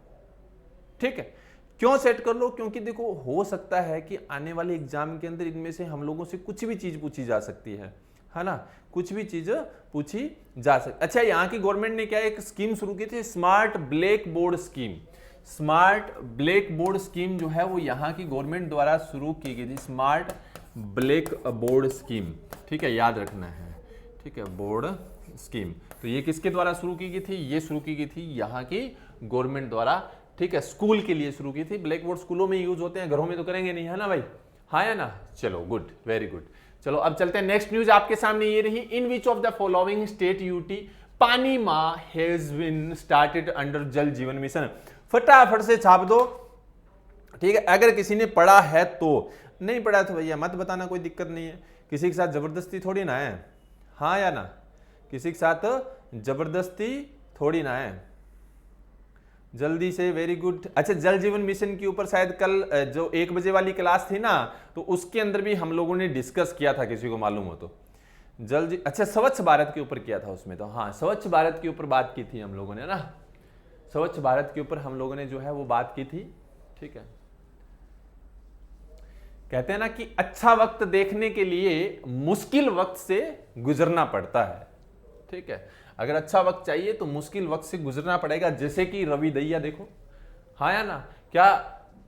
ठीक है। क्यों सेट कर लो? क्योंकि देखो हो सकता है कि आने वाले एग्जाम के अंदर इनमें से हम लोगों से कुछ भी चीज पूछी जा सकती है ना, कुछ भी चीज पूछी जा सकती। अच्छा, यहाँ की गवर्नमेंट ने क्या एक स्कीम शुरू की थी, smart black board scheme. Smart black board scheme जो है वो यहाँ की गवर्नमेंट द्वारा शुरू की गई थी, स्मार्ट ब्लैक बोर्ड स्कीम, ठीक है, याद रखना है, ठीक है, बोर्ड स्कीम। तो ये किसके द्वारा शुरू की गई थी? ये शुरू की गई थी यहाँ की गवर्नमेंट द्वारा, ठीक है, स्कूल के लिए शुरू की थी। ब्लैक बोर्ड स्कूलों में यूज होते हैं, घरों में तो करेंगे नहीं, है ना भाई, हाँ या ना। चलो गुड, वेरी गुड। चलो अब चलते हैं, नेक्स्ट न्यूज आपके सामने ये रही, in which of the following state UT पानी माँ हैज बीन स्टार्टेड अंडर जल जीवन मिशन। फटाफट से छाप दो, ठीक है। अगर किसी ने पढ़ा है तो, नहीं पढ़ा तो भैया मत बताना, कोई दिक्कत नहीं है, किसी के साथ जबरदस्ती थोड़ी ना है, हाँ या ना, किसी के साथ जबरदस्ती थोड़ी ना है। जल्दी से, वेरी गुड। अच्छा, जल जीवन मिशन के ऊपर शायद कल जो 1 बजे वाली क्लास थी ना, तो उसके अंदर भी हम लोगों ने डिस्कस किया था, किसी को मालूम हो तो। अच्छा, स्वच्छ भारत के ऊपर किया था उसमें, तो हाँ, स्वच्छ भारत के ऊपर बात की थी हम लोगों ने ना, स्वच्छ भारत के ऊपर हम लोगों ने जो है वो बात की थी, ठीक है। कहते हैं ना कि अच्छा वक्त देखने के लिए मुश्किल वक्त से गुजरना पड़ता है, ठीक है। अगर अच्छा वक्त चाहिए तो मुश्किल वक्त से गुजरना पड़ेगा, जैसे कि रवि दहिया देखो, हाँ या ना, क्या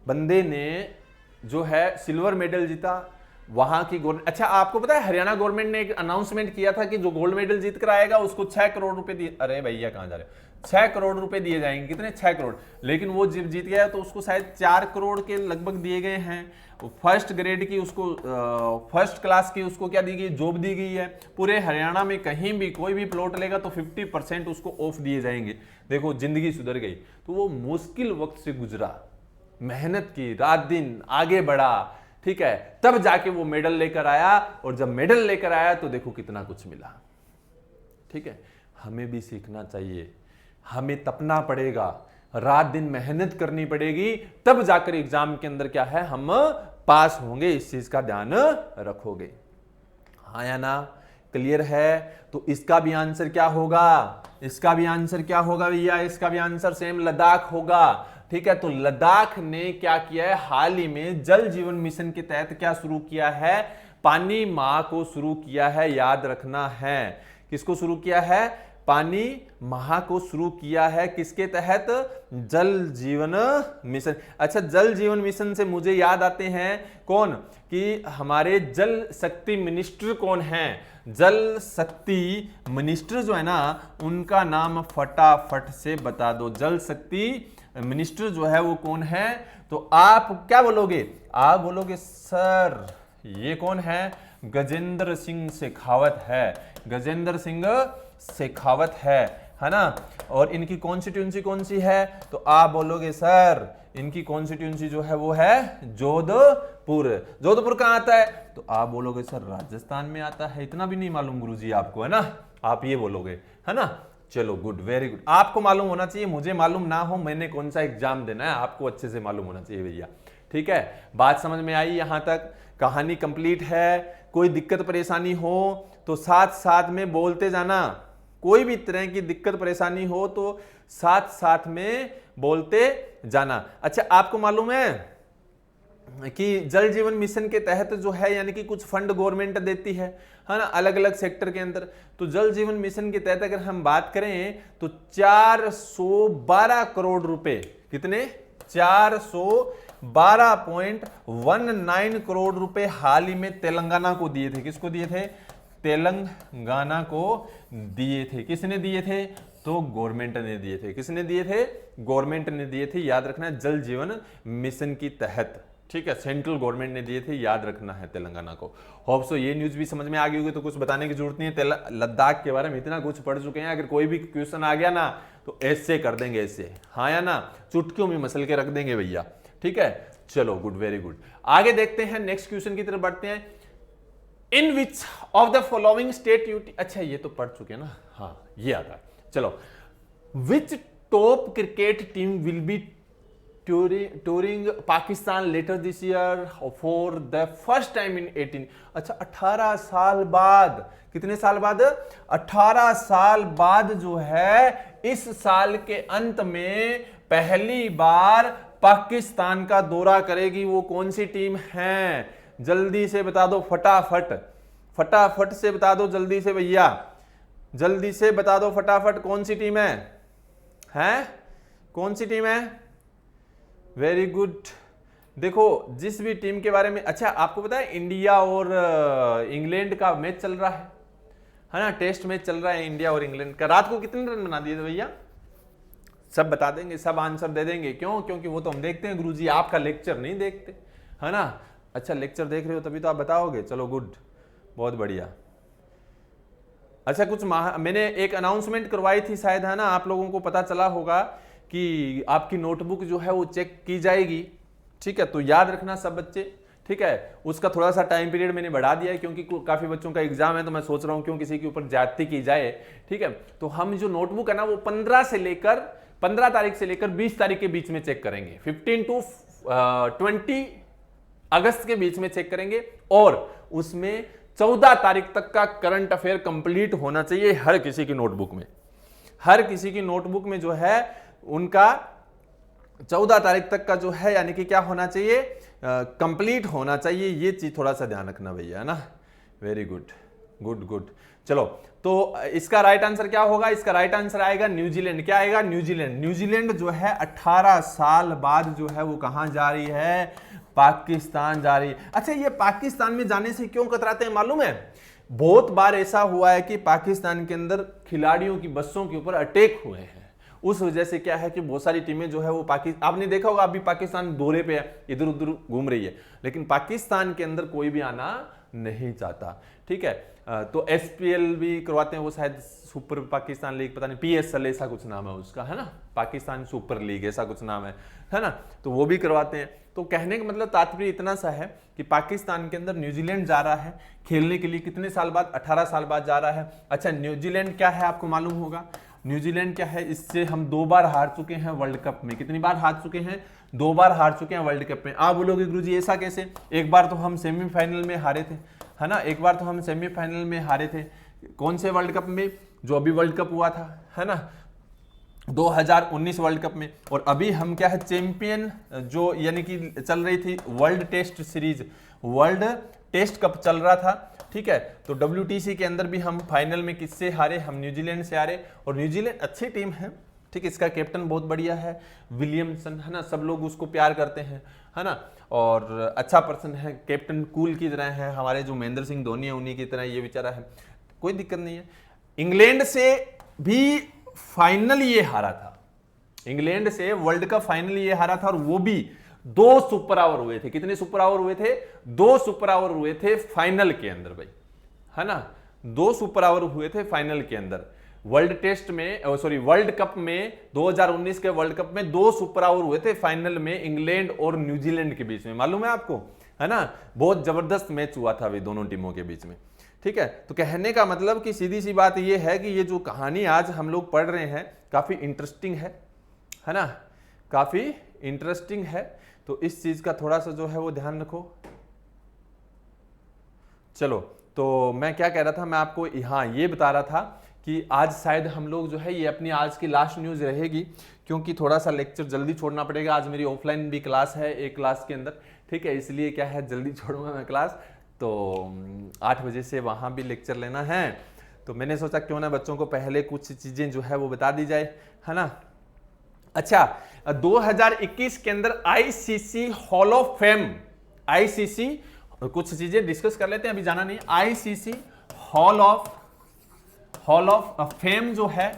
बंदे ने जो है सिल्वर मेडल जीता वहां की गवर्नमेंट। अच्छा, आपको पता है हरियाणा गवर्नमेंट ने एक अनाउंसमेंट किया था कि जो गोल्ड मेडल जीत कर आएगा उसको 6 करोड़ रुपए दिए, अरे भैया कहां जा रहे हो, 6 करोड़ रुपए दिए जाएंगे। कितने? 6 करोड़। लेकिन वो जब जीत गया तो उसको शायद 4 करोड़ के लगभग दिए गए हैं। फर्स्ट ग्रेड की उसको, फर्स्ट क्लास की उसको क्या दी गई? जॉब दी गई है। पूरे हरियाणा में कहीं भी कोई भी प्लॉट लेगा तो 50% उसको ऑफ दिए जाएंगे। देखो जिंदगी सुधर गई। तो वो मुश्किल वक्त से गुजरा, मेहनत की, रात दिन आगे बढ़ा, ठीक है, तब जाके वो मेडल लेकर आया। और जब मेडल लेकर आया तो देखो कितना कुछ मिला, ठीक है। हमें भी सीखना चाहिए, हमें तपना पड़ेगा, रात दिन मेहनत करनी पड़ेगी, तब जाकर एग्जाम के अंदर क्या है हम पास होंगे, इस चीज का ध्यान रखोगे। हाँ या ना, क्लियर है? तो इसका भी आंसर क्या होगा? इसका भी आंसर क्या होगा भैया? इसका भी आंसर सेम लद्दाख होगा। ठीक है, तो लद्दाख ने क्या किया है, हाल ही में जल जीवन मिशन के तहत क्या शुरू किया है? पानी माह को शुरू किया है, याद रखना है। किसको शुरू किया है? पानी माह को शुरू किया है, किसके तहत? जल जीवन मिशन। अच्छा, जल जीवन मिशन से मुझे याद आते हैं कौन, कि हमारे जल शक्ति मिनिस्टर कौन हैं? जल शक्ति मिनिस्टर जो है ना, उनका नाम फटाफट से बता दो। जल शक्ति मिनिस्टर जो है वो कौन है? तो आप क्या बोलोगे? आप बोलोगे सर ये कौन है? गजेंद्र सिंह शेखावत है। गजेंद्र सिंह शेखावत है ना। और इनकी कॉन्स्टिट्यूंसी कौन सी है? तो आप बोलोगे सर इनकी कॉन्स्टिट्यूंसी जो है वो है जोधपुर। जोधपुर कहां आता है? तो आप बोलोगे सर राजस्थान में आता है। इतना भी नहीं मालूम गुरुजी आपको, है ना? आप ये बोलोगे, है ना? चलो गुड, वेरी गुड। आपको मालूम होना चाहिए, मुझे मालूम ना हो मैंने कौन सा एग्जाम देना है, आपको अच्छे से मालूम होना चाहिए भैया। ठीक है, बात समझ में आई? यहां तक कहानी कंप्लीट है। कोई दिक्कत परेशानी हो तो साथ साथ में बोलते जाना। कोई भी तरह की दिक्कत परेशानी हो तो साथ साथ में बोलते जाना। अच्छा, आपको मालूम है कि जल जीवन मिशन के तहत जो है यानी कि कुछ फंड गवर्नमेंट देती है ना, अलग अलग सेक्टर के अंदर। तो जल जीवन मिशन के तहत अगर हम बात करें तो 412 करोड़ रुपए, कितने? 412.19 करोड़ रुपए हाल ही में तेलंगाना को दिए थे। किसको दिए थे? तेलंगाना को दिए थे। किसने दिए थे? तो गवर्नमेंट ने दिए थे। किसने दिए थे? गवर्नमेंट ने दिए थे। याद रखना है, जल जीवन मिशन की तहत। ठीक है, सेंट्रल गवर्नमेंट ने दिए थे, याद रखना है तेलंगाना को। होप सो ये न्यूज भी समझ में आ गई होगी, तो कुछ बताने की जरूरत नहीं है। लद्दाख के बारे में इतना कुछ पढ़ चुके हैं, अगर कोई भी क्वेश्चन आ गया ना तो ऐसे कर देंगे, ऐसे, हाँ या ना, चुटकियों में मसल के रख देंगे भैया। ठीक है, चलो गुड, वेरी गुड। आगे देखते हैं, नेक्स्ट क्वेश्चन की तरफ बढ़ते हैं। In which of the following state UT, अच्छा ये तो पढ़ चुके हैं ना, हाँ ये आता है। चलो, which top cricket team will be touring Pakistan later this year for the first time in 18। अच्छा, 18 साल बाद, कितने साल बाद? 18 साल बाद जो है इस साल के अंत में पहली बार पाकिस्तान का दौरा करेगी। वो कौन सी टीम है? जल्दी से बता दो, फटाफट फटाफट से बता दो, जल्दी से भैया, जल्दी से बता दो फटाफट। कौन सी टीम है? हैं? कौन सी टीम है? Very good. देखो, जिस भी टीम के बारे में, अच्छा आपको पता है इंडिया और इंग्लैंड का मैच चल रहा है ना? टेस्ट मैच चल रहा है इंडिया और इंग्लैंड का। रात को कितने रन बना दिए थे भैया? सब बता देंगे, सब आंसर दे देंगे। क्यों? क्योंकि वो तो हम देखते हैं गुरुजी, आपका लेक्चर नहीं देखते, है ना? अच्छा, लेक्चर देख रहे हो तभी तो आप बताओगे। चलो गुड, बहुत बढ़िया। अच्छा, कुछ मैंने एक अनाउंसमेंट करवाई थी शायद, है ना? आप लोगों को पता चला होगा कि आपकी नोटबुक जो है वो चेक की जाएगी। ठीक है, तो याद रखना सब बच्चे। ठीक है, उसका थोड़ा सा टाइम पीरियड मैंने बढ़ा दिया है क्योंकि काफी बच्चों का एग्जाम है, तो मैं सोच रहा हूं क्यों किसी के ऊपर ज्यादती की जाए। ठीक है, तो हम जो नोटबुक है ना वो 15 तारीख से लेकर 20 तारीख के बीच में चेक करेंगे। 15 to 20 अगस्त के बीच में चेक करेंगे, और उसमें 14 तारीख तक का करंट अफेयर कंप्लीट होना चाहिए हर किसी की नोटबुक में। हर किसी की नोटबुक में जो है उनका 14 तारीख तक का जो है यानी कि क्या होना चाहिए, कंप्लीट होना चाहिए। ये चीज थोड़ा सा ध्यान रखना भैया, है ना? Very good good good. चलो, तो इसका राइट आंसर क्या होगा? इसका राइट आंसर आएगा न्यूजीलैंड। क्या आएगा? न्यूजीलैंड। न्यूजीलैंड जो है 18 साल बाद जो है वो कहां जा रही है? पाकिस्तान जा रही है। अच्छा, ये पाकिस्तान में जाने से क्यों कतराते हैं मालूम है? बहुत बार ऐसा हुआ है कि पाकिस्तान के अंदर खिलाड़ियों की बसों के ऊपर अटैक हुए हैं। उस वजह से क्या है कि बहुत सारी टीमें जो है वो आपने देखा होगा, अभी पाकिस्तान दौरे पे है, इधर उधर घूम रही है, लेकिन पाकिस्तान के अंदर कोई भी आना नहीं चाहता। ठीक है, तो एसपीएल भी करवाते हैं वो, शायद सुपर पाकिस्तान लीग, पता नहीं, पीएसएल ऐसा कुछ नाम है उसका, है ना? पाकिस्तान सुपर लीग ऐसा कुछ नाम है ना? तो वो भी करवाते हैं। तो कहने का मतलब तात्पर्य इतना सा है कि पाकिस्तान के अंदर न्यूजीलैंड जा रहा है खेलने के लिए। कितने साल बाद? 18 साल बाद जा रहा है। अच्छा, न्यूजीलैंड क्या है आपको मालूम होगा? न्यूजीलैंड क्या है, इससे हम 2 बार हार चुके हैं वर्ल्ड कप में। कितनी बार हार चुके हैं? 2 बार हार चुके हैं वर्ल्ड कप में। आप बोलोगे गुरुजी ऐसा कैसे? एक बार तो हम सेमीफाइनल में हारे थे, है ना, एक बार तो हम सेमीफाइनल में हारे थे। कौन से वर्ल्ड कप में? जो अभी वर्ल्ड कप हुआ था, है ना, 2019 वर्ल्ड कप में। और अभी हम क्या है, चैंपियन जो यानी कि चल रही थी world test series, world test cup चल रहा था, ठीक है। तो WTC के अंदर भी हम फाइनल में किससे हारे? हम न्यूजीलैंड से हारे। और न्यूजीलैंड अच्छी टीम है, ठीक है, इसका कैप्टन बहुत बढ़िया है, विलियमसन, है ना, सब लोग उसको प्यार करते हैं, है ना, और अच्छा पर्सन है, कैप्टन कूल की तरह है, हमारे जो महेंद्र सिंह धोनी है उन्हीं की तरह ये बेचारा है, कोई दिक्कत नहीं है। इंग्लैंड से भी फाइनल ये हारा था, इंग्लैंड से वर्ल्ड कप फाइनल ये हारा था, और वो भी 2 सुपर ओवर हुए थे। कितने सुपर ओवर हुए थे? 2 सुपर ओवर हुए थे फाइनल के अंदर भाई, है ना, 2 सुपर ओवर हुए थे फाइनल के अंदर। वर्ल्ड टेस्ट में, सॉरी, वर्ल्ड कप में 2019 के वर्ल्ड कप में 2 सुपर ओवर हुए थे फाइनल में, इंग्लैंड और न्यूजीलैंड के बीच में, मालूम है आपको, है ना, बहुत जबरदस्त मैच हुआ था अभी दोनों टीमों के बीच में, ठीक है। तो कहने का मतलब कि सीधी सी बात यह है कि ये जो कहानी आज हम लोग पढ़ रहे हैं काफी इंटरेस्टिंग है ना, काफी इंटरेस्टिंग है। तो इस चीज का थोड़ा सा जो है वो ध्यान रखो। चलो, तो मैं क्या कह रहा था, मैं आपको हाँ ये बता रहा था कि आज शायद हम लोग जो है ये अपनी आज की लास्ट न्यूज रहेगी, क्योंकि थोड़ा सा लेक्चर जल्दी छोड़ना पड़ेगा। आज मेरी ऑफलाइन भी क्लास है एक क्लास के अंदर, ठीक है, इसलिए क्या है जल्दी छोड़ूंगा मैं क्लास। तो 8 बजे से वहाँ भी लेक्चर लेना है, तो मैंने सोचा क्यों ना बच्चों को पहले कुछ चीज़ें जो है वो बता दी जाए, है ना। अच्छा, 2021 के अंदर ICC hall of fame, ICC कुछ चीजें डिस्कस कर लेते हैं, अभी जाना नहीं। आईसीसी हॉल ऑफ फेम जो है,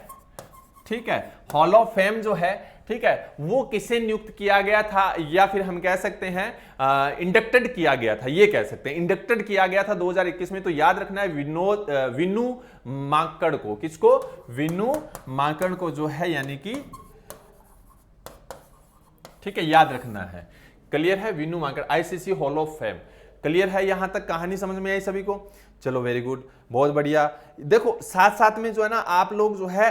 ठीक है, हॉल ऑफ फेम जो है, ठीक है, वो किसे नियुक्त किया गया था, या फिर हम कह सकते हैं इंडक्टेड किया गया था, ये कह सकते हैं इंडक्टेड किया गया था 2021 में। तो याद रखना है विनू माकड़ को, किसको? विनू माकड़ को जो है, यानी कि, ठीक है, याद रखना है। क्लियर है? Vinoo Mankad, ICC hall of fame. Clear है? यहां तक कहानी समझ में आई सभी को? चलो, वेरी गुड, बहुत बढ़िया। देखो, साथ साथ में जो है ना आप लोग जो है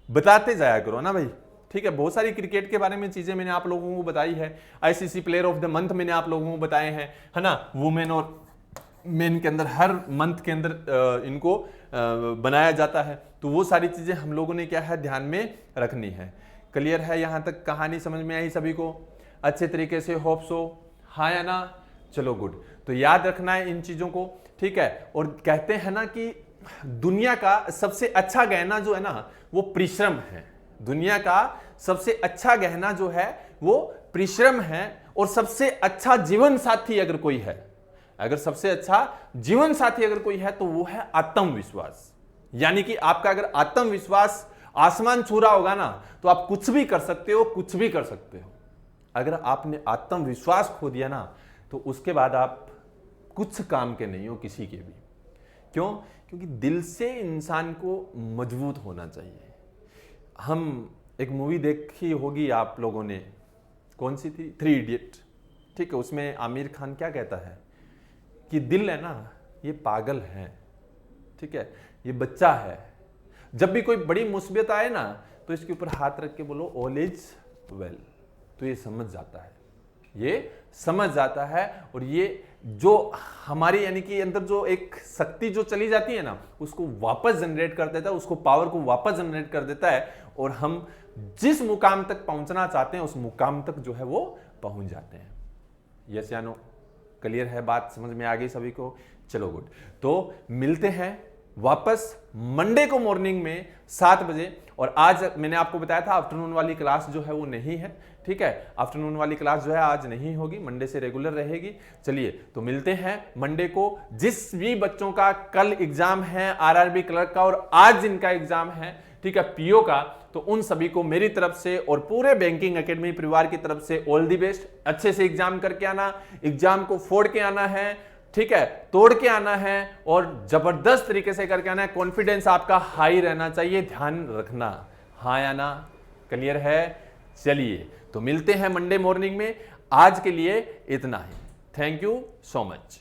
बताते जाया करो ना भाई, ठीक है। बहुत सारी क्रिकेट के बारे में चीजें मैंने आप लोगों को बताई है, ICC player of the month मैंने आप लोगों को बताए हैं, है ना, वुमेन और मेन के अंदर हर मंथ के अंदर इनको बनाया जाता है। तो वो सारी चीजें हम लोगों ने क्या है ध्यान में रखनी है। क्लियर है? यहां तक कहानी समझ में आई सभी को अच्छे तरीके से? होप सो, हाँ या ना? चलो, गुड। तो याद रखना है इन चीजों को, ठीक है। और कहते हैं ना कि दुनिया का सबसे अच्छा गहना जो है ना वो परिश्रम है। दुनिया का सबसे अच्छा गहना जो है वो परिश्रम है। और सबसे अच्छा जीवन साथी अगर कोई है, अगर सबसे अच्छा जीवन साथी अगर कोई है तो वो है आत्मविश्वास। यानी कि आपका अगर आत्मविश्वास आसमान छू रहा होगा ना तो आप कुछ भी कर सकते हो, कुछ भी कर सकते हो। अगर आपने आत्मविश्वास खो दिया ना तो उसके बाद आप कुछ काम के नहीं हो किसी के भी। क्यों? क्योंकि दिल से इंसान को मजबूत होना चाहिए। हम एक मूवी देखी होगी आप लोगों ने, कौन सी थी? 3 इडियट, ठीक है। उसमें आमिर खान क्या कहता है कि दिल है ना ये पागल है, ठीक है, ये बच्चा है। जब भी कोई बड़ी मुसीबत आए ना तो इसके ऊपर हाथ रख के बोलो ऑल इज वेल, तो ये समझ जाता है, ये समझ जाता है। और ये जो हमारी यानी कि अंदर जो एक शक्ति जो चली जाती है ना उसको वापस जनरेट कर देता है, उसको पावर को वापस जनरेट कर देता है और हम जिस मुकाम तक पहुंचना चाहते हैं उस मुकाम तक जो है वो पहुंच जाते हैं। यस या नो? क्लियर है? बात समझ में आ गई सभी को? चलो, गुड। तो मिलते हैं वापस मंडे को मॉर्निंग में 7 बजे। और आज मैंने आपको बताया था आफ्टरनून वाली क्लास जो है वो नहीं है, ठीक है। आफ्टरनून वाली क्लास जो है आज नहीं होगी, मंडे से रेगुलर रहेगी। चलिए, तो मिलते हैं मंडे को। जिस भी बच्चों का कल एग्जाम है आरआरबी क्लर्क का और आज जिनका एग्जाम है, ठीक है, पीओ का, तो उन सभी को मेरी तरफ से और पूरे बैंकिंग एकेडमी परिवार की तरफ से ऑल दी बेस्ट। अच्छे से एग्जाम करके आना, एग्जाम को फोड़ के आना है, ठीक है, तोड़ के आना है और जबरदस्त तरीके से करके आना है। कॉन्फिडेंस आपका हाई रहना चाहिए, ध्यान रखना। हाँ या ना? क्लियर है? चलिए, तो मिलते हैं मंडे मॉर्निंग में। आज के लिए इतना ही। Thank you so much.